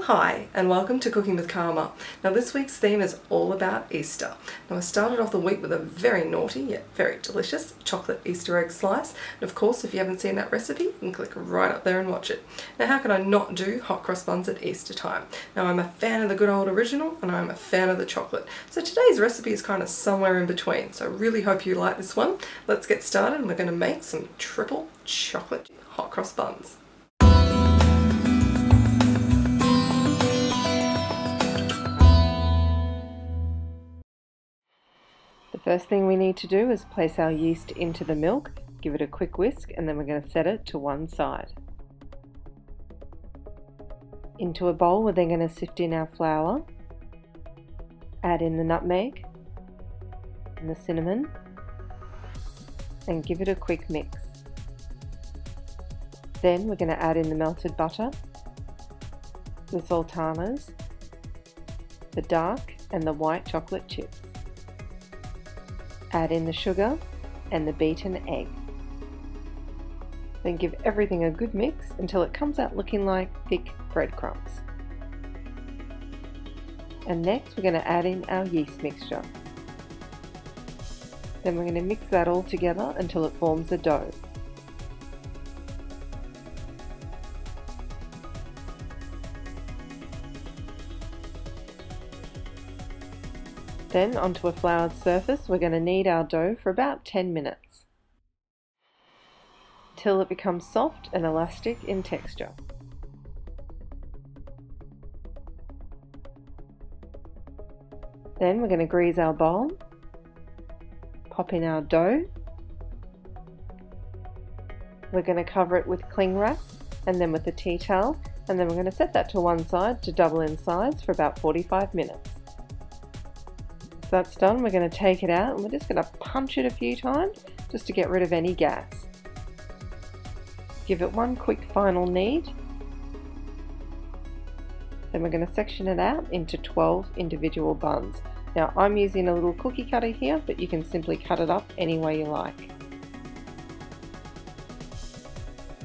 Well, hi and welcome to Cooking with Karma. Now this week's theme is all about Easter. Now I started off the week with a very naughty yet very delicious chocolate Easter egg slice, and of course if you haven't seen that recipe you can click right up there and watch it. Now how can I not do hot cross buns at Easter time? Now I'm a fan of the good old original and I'm a fan of the chocolate, so today's recipe is kind of somewhere in between, so I really hope you like this one. Let's get started and we're going to make some triple chocolate hot cross buns. The first thing we need to do is place our yeast into the milk, give it a quick whisk, and then we're going to set it to one side. Into a bowl we're then going to sift in our flour, add in the nutmeg and the cinnamon, and give it a quick mix. Then we're going to add in the melted butter, the sultanas, the dark and the white chocolate chips. Add in the sugar and the beaten egg. Then give everything a good mix until it comes out looking like thick breadcrumbs. And next we're going to add in our yeast mixture. Then we're going to mix that all together until it forms a dough. Then onto a floured surface we're going to knead our dough for about 10 minutes till it becomes soft and elastic in texture. Then we're going to grease our bowl, pop in our dough, we're going to cover it with cling wrap and then with a tea towel, and then we're going to set that to one side to double in size for about 45 minutes. That's done, we're going to take it out and we're just going to punch it a few times just to get rid of any gas. Give it one quick final knead. Then we're going to section it out into 12 individual buns. Now I'm using a little cookie cutter here, but you can simply cut it up any way you like.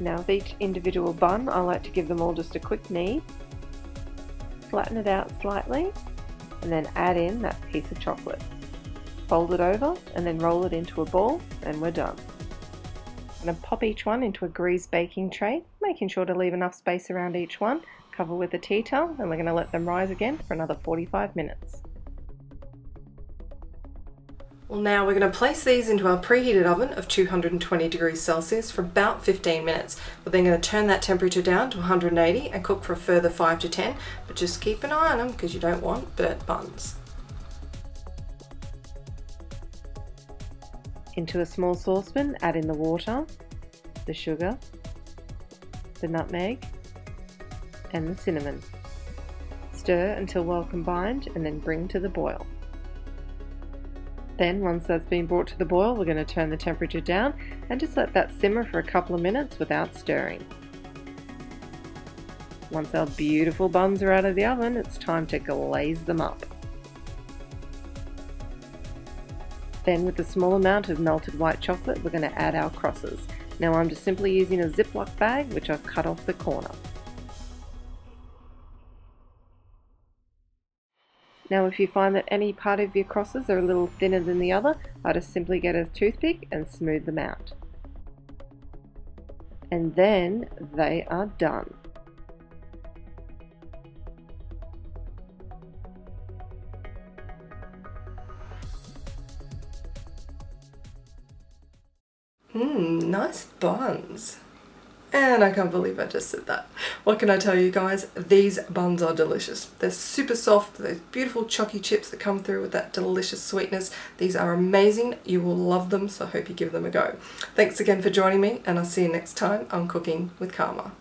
Now with each individual bun I like to give them all just a quick knead, flatten it out slightly, and then add in that piece of chocolate. Fold it over and then roll it into a ball and we're done. I'm going to pop each one into a greased baking tray, making sure to leave enough space around each one, cover with a tea towel, and we're going to let them rise again for another 45 minutes. Well, now we're going to place these into our preheated oven of 220 degrees Celsius for about 15 minutes. We're then going to turn that temperature down to 180 and cook for a further 5 to 10, but just keep an eye on them because you don't want burnt buns. Into a small saucepan, add in the water, the sugar, the nutmeg, and the cinnamon. Stir until well combined and then bring to the boil. Then once that's been brought to the boil, we're going to turn the temperature down and just let that simmer for a couple of minutes without stirring. Once our beautiful buns are out of the oven, it's time to glaze them up. Then with a small amount of melted white chocolate, we're going to add our crosses. Now I'm just simply using a Ziploc bag which I've cut off the corner. Now if you find that any part of your crosses are a little thinner than the other, I just simply get a toothpick and smooth them out. And then they are done. Nice buns. And I can't believe I just said that. What can I tell you guys? These buns are delicious. They're super soft, those beautiful chocky chips that come through with that delicious sweetness. These are amazing. You will love them, so I hope you give them a go. Thanks again for joining me, and I'll see you next time on Cooking with Karma.